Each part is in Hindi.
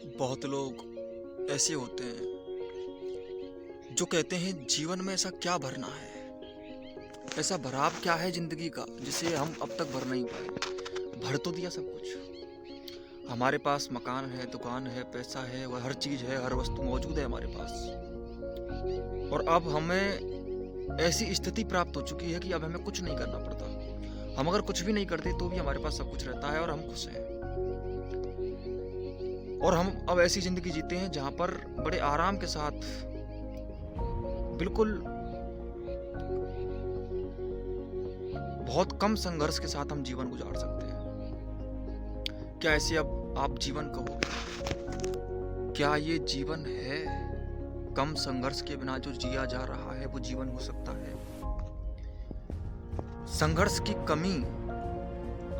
बहुत लोग ऐसे होते हैं जो कहते हैं जीवन में ऐसा क्या भरना है, ऐसा भराव क्या है जिंदगी का जिसे हम अब तक भर नहीं पाए। भर तो दिया सब कुछ, हमारे पास मकान है, दुकान है, पैसा है, वह हर चीज है, हर वस्तु मौजूद है हमारे पास। और अब हमें ऐसी स्थिति प्राप्त हो चुकी है कि अब हमें कुछ नहीं करना पड़ता। हम अगर कुछ भी नहीं करते तो भी हमारे पास सब कुछ रहता है और हम खुश हैं। और हम अब ऐसी जिंदगी जीते हैं जहां पर बड़े आराम के साथ, बिल्कुल बहुत कम संघर्ष के साथ हम जीवन गुजार सकते हैं। क्या ऐसे अब आप जीवन कहोगे? क्या ये जीवन है? कम संघर्ष के बिना जो जिया जा रहा है वो जीवन हो सकता है? संघर्ष की कमी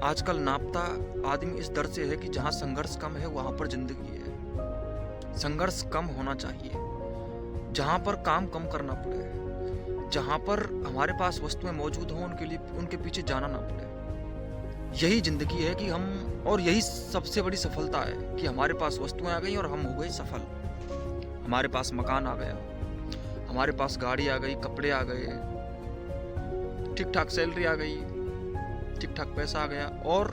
आजकल नापता आदमी इस दर से है कि जहां संघर्ष कम है वहां पर जिंदगी है। संघर्ष कम होना चाहिए, जहां पर काम कम करना पड़े, जहां पर हमारे पास वस्तुएं मौजूद हों उनके पीछे जाना ना पड़े। यही जिंदगी है कि हम, और यही सबसे बड़ी सफलता है कि हमारे पास वस्तुएं आ गई और हम हो गए सफल। हमारे पास मकान आ गया, हमारे पास गाड़ी आ गई, कपड़े आ गए, ठीक ठाक सैलरी आ गई, ठीक ठाक पैसा आ गया, और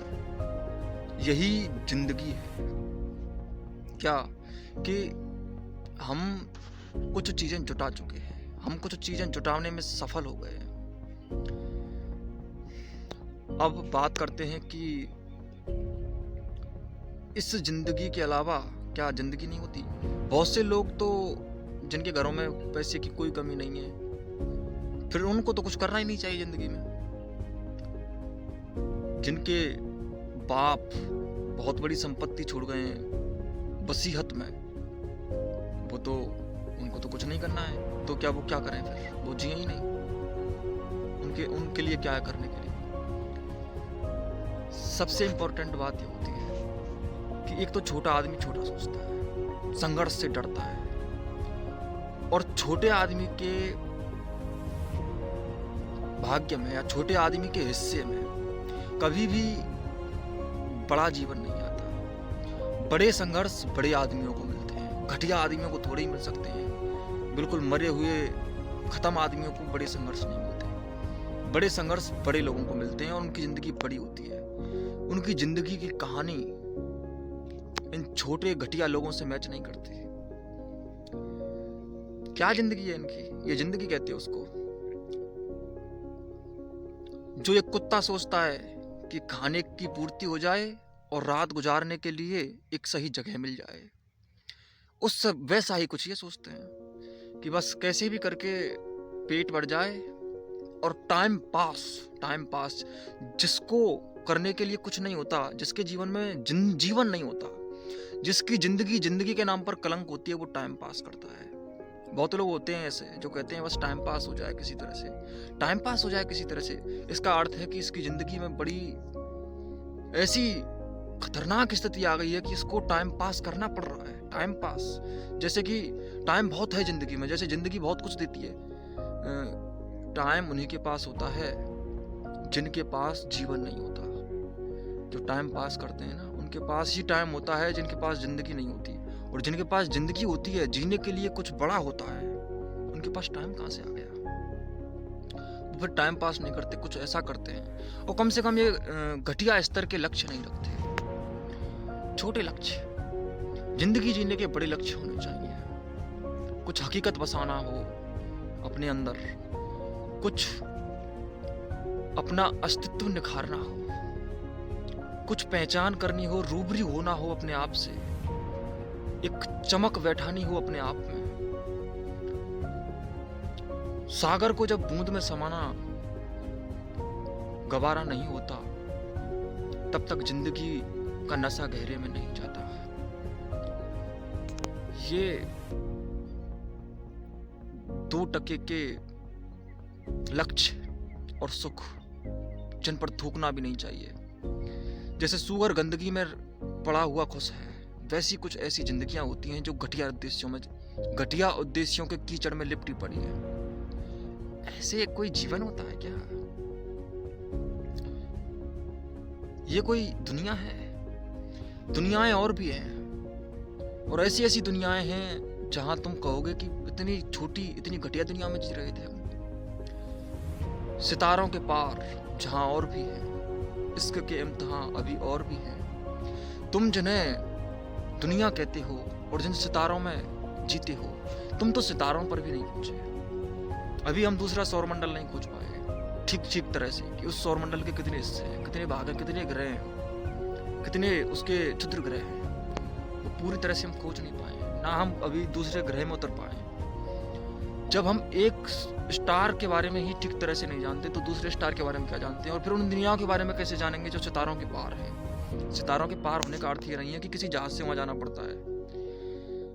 यही जिंदगी है। क्या कि हम कुछ चीजें जुटा चुके हैं, हम कुछ चीजें जुटाने में सफल हो गए हैं। अब बात करते हैं कि इस जिंदगी के अलावा क्या जिंदगी नहीं होती। बहुत से लोग तो जिनके घरों में पैसे की कोई कमी नहीं है, फिर उनको तो कुछ करना ही नहीं चाहिए जिंदगी में। जिनके बाप बहुत बड़ी संपत्ति छोड़ गए हैं वसीयत में, वो तो, उनको तो कुछ नहीं करना है, तो क्या वो क्या करें फिर? वो जिए ही नहीं। उनके लिए क्या है करने के लिए? सबसे इंपॉर्टेंट बात ये होती है कि एक तो छोटा आदमी छोटा सोचता है, संघर्ष से डरता है, और छोटे आदमी के भाग्य में या छोटे आदमी के हिस्से में कभी भी बड़ा जीवन नहीं आता। बड़े संघर्ष बड़े आदमियों को मिलते हैं, घटिया आदमियों को थोड़े ही मिल सकते हैं। बिल्कुल मरे हुए खत्म आदमियों को बड़े संघर्ष नहीं मिलते। बड़े संघर्ष बड़े लोगों को मिलते हैं और उनकी जिंदगी बड़ी होती है। उनकी जिंदगी की कहानी इन छोटे घटिया लोगों से मैच नहीं करती। क्या जिंदगी है इनकी? ये जिंदगी कहते हैं उसको जो एक कुत्ता सोचता है कि खाने की पूर्ति हो जाए और रात गुजारने के लिए एक सही जगह मिल जाए। उस वैसा ही कुछ ये सोचते हैं कि बस कैसे भी करके पेट भर जाए और टाइम पास जिसको करने के लिए कुछ नहीं होता, जिसके जीवन में जीवन नहीं होता, जिसकी जिंदगी के नाम पर कलंक होती है, वो टाइम पास करता है। बहुत लोग होते हैं ऐसे जो कहते हैं बस टाइम पास हो जाए किसी तरह से, टाइम पास हो जाए किसी तरह से। इसका अर्थ है कि इसकी जिंदगी में बड़ी ऐसी खतरनाक स्थिति आ गई है कि इसको टाइम पास करना पड़ रहा है। टाइम पास, जैसे कि टाइम बहुत है जिंदगी में, जैसे जिंदगी बहुत कुछ देती है। टाइम उन्हीं के पास होता है जिनके पास जीवन नहीं होता। जो टाइम पास करते हैं ना, उनके पास ही टाइम होता है जिनके पास जिंदगी नहीं होती। और जिनके पास जिंदगी होती है, जीने के लिए कुछ बड़ा होता है, उनके पास टाइम कहाँ से आ गया? वो फिर टाइम पास नहीं करते, कुछ ऐसा करते हैं, और कम से कम ये घटिया स्तर के लक्ष्य नहीं रखते। छोटे लक्ष्य, जिंदगी जीने के बड़े लक्ष्य होने चाहिए। कुछ हकीकत बसाना हो अपने अंदर, कुछ अपना अस्तित्व निखारना हो, कुछ पहचान करनी हो, रूबरू होना हो अपने आप से, एक चमक बैठानी हो अपने आप में। सागर को जब बूंद में समाना गवारा नहीं होता, तब तक जिंदगी का नशा गहरे में नहीं जाता। ये 2% के लक्ष्य और सुख जिन पर थूकना भी नहीं चाहिए। जैसे सूअर गंदगी में पड़ा हुआ खुश है, वैसी कुछ ऐसी जिंदगियां होती हैं जो घटिया उद्देश्यों के कीचड़ में लिपटी पड़ी है। ऐसे कोई जीवन होता है क्या? ये कोई दुनिया है? दुनियाएं और भी हैं। और ऐसी ऐसी दुनियाएं हैं जहां तुम कहोगे कि इतनी छोटी इतनी घटिया दुनिया में जी रहे थे हम। सितारों के पार जहां और भी है, इश्क के इम्तिहान अभी और भी है। तुम जिन्हें दुनिया कहते हो और जिन सितारों में जीते हो, तुम तो सितारों पर भी नहीं पहुंचे। अभी हम दूसरा सौरमंडल नहीं खोज पाए ठीक ठीक तरह से कि उस सौरमंडल के कितने हिस्से हैं, कितने भाग हैं, कितने ग्रह हैं, कितने उसके क्षुद्र ग्रह हैं, वो पूरी तरह से हम खोज नहीं पाए। ना हम अभी दूसरे ग्रह में उतर पाए। जब हम एक स्टार के बारे में ही ठीक तरह से नहीं जानते तो दूसरे स्टार के बारे में क्या जानते हैं, और फिर उन दुनियाओं के बारे में कैसे जानेंगे जो सितारों के पार है। सितारों के पार होने का अर्थ ये नहीं है कि किसी जहाज से वहां जाना पड़ता है।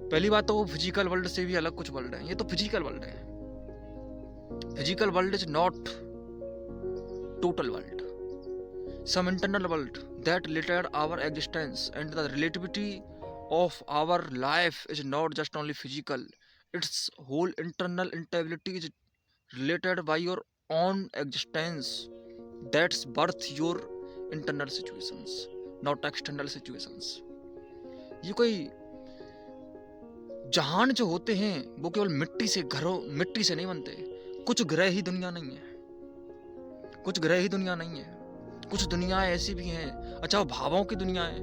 पहली बात तो वो फिजिकल वर्ल्ड से भी अलग कुछ वर्ल्ड है। ये तो फिजिकल वर्ल्ड है। Physical world is not total world. Some internal world that related our existence, and the relativity of our life is not just only physical, its whole internal instability is related by your own existence. That's birth your internal situations, not external situations. ये कोई जहान जो होते हैं वो केवल मिट्टी से नहीं बनते। कुछ ग्रह ही दुनिया नहीं है, कुछ ग्रह ही दुनिया नहीं है। कुछ दुनियाएं ऐसी भी हैं। अच्छा, भावों की दुनिया है,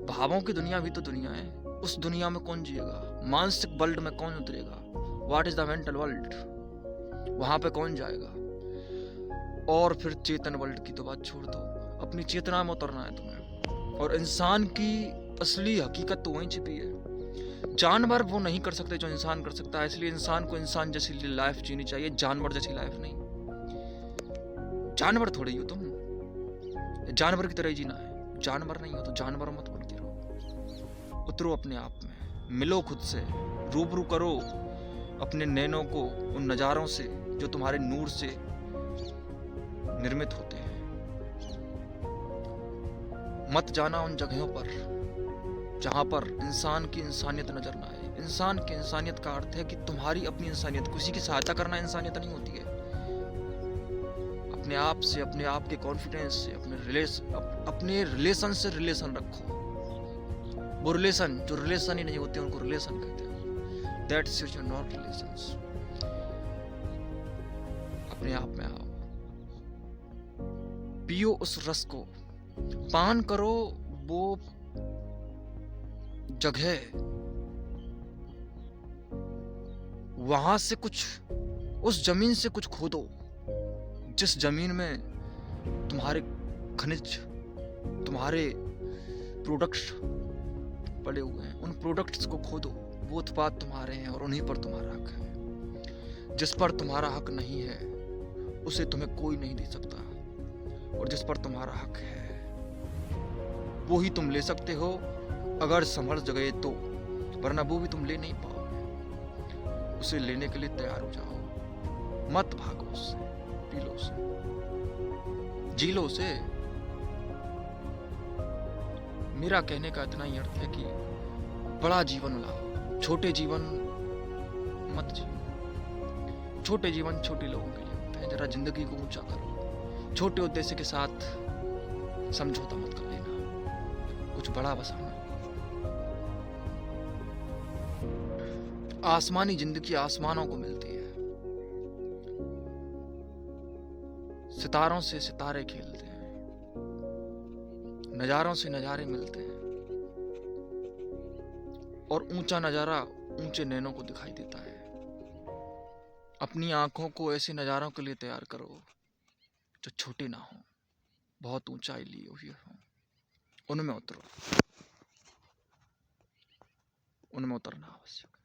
भावों की दुनिया भी तो दुनिया है। उस दुनिया में कौन जिएगा? मानसिक वर्ल्ड में कौन उतरेगा? What is the mental world? वहां पे कौन जाएगा? और फिर चेतन वर्ल्ड की तो बात छोड़ दो, अपनी चेतना में उतरना है तुम्हें। और इंसान की असली हकीकत तो वहीं छिपी है। जानवर वो नहीं कर सकते जो इंसान कर सकता है, इसलिए इंसान को इंसान जैसी लाइफ जीनी चाहिए, जानवर जैसी लाइफ नहीं। जानवर थोड़ी हो तुम, जानवर की तरह ही जीना है। जानवर नहीं हो तो जानवर मत बन के रहो। उतरो अपने आप में, मिलो खुद से, रूबरू करो अपने नैनों को उन नज़ारों से जो तुम्हारे नूर से निर्मित होते हैं। मत जाना उन जगहों पर जहां पर इंसान की इंसानियत नजर ना आए। इंसान की इंसानियत का अर्थ है कि तुम्हारी अपनी इंसानियत, किसी की सहायता करना इंसानियत नहीं होती है। अपने आप से, अपने आप के कॉन्फिडेंस से, अपने रिलेशन से रिलेशन रखो। वो रिलेशन जो रिलेशन ही नहीं होते उनको रिलेशन कहते हैं। That's your not relations. अपने आप में आओ, पियो उस रस को, पान करो वो जगह, वहां से कुछ, उस जमीन से कुछ खोदो जिस जमीन में तुम्हारे खनिज, तुम्हारे प्रोडक्ट्स पड़े हुए हैं। उन प्रोडक्ट्स को खोदो, वो उत्पाद तुम्हारे हैं और उन्हीं पर तुम्हारा हक है। जिस पर तुम्हारा हक नहीं है उसे तुम्हें कोई नहीं दे सकता, और जिस पर तुम्हारा हक है वो ही तुम ले सकते हो अगर संभल गए तो, वरना वो भी तुम ले नहीं पाओगे। उसे लेने के लिए तैयार हो जाओ, मत भागो उससे, पी लो उसे, जी लो उसे। मेरा कहने का इतना ही अर्थ है कि बड़ा जीवन लाओ, छोटे जीवन मत जियो। छोटे जीवन छोटे लोगों के लिए होते हैं। जरा जिंदगी को ऊंचा करो, छोटे उद्देश्य के साथ समझौता मत कर लेना, कुछ बड़ा बसाना। आसमानी जिंदगी आसमानों को मिलती है, सितारों से सितारे खेलते हैं, नजारों से नजारे मिलते हैं, और ऊंचा नजारा ऊंचे नैनों को दिखाई देता है। अपनी आंखों को ऐसे नजारों के लिए तैयार करो जो छोटे ना हो, बहुत ऊंचाई लिए हुए हो। उनमें उतरो, उनमें उतरना आवश्यक है।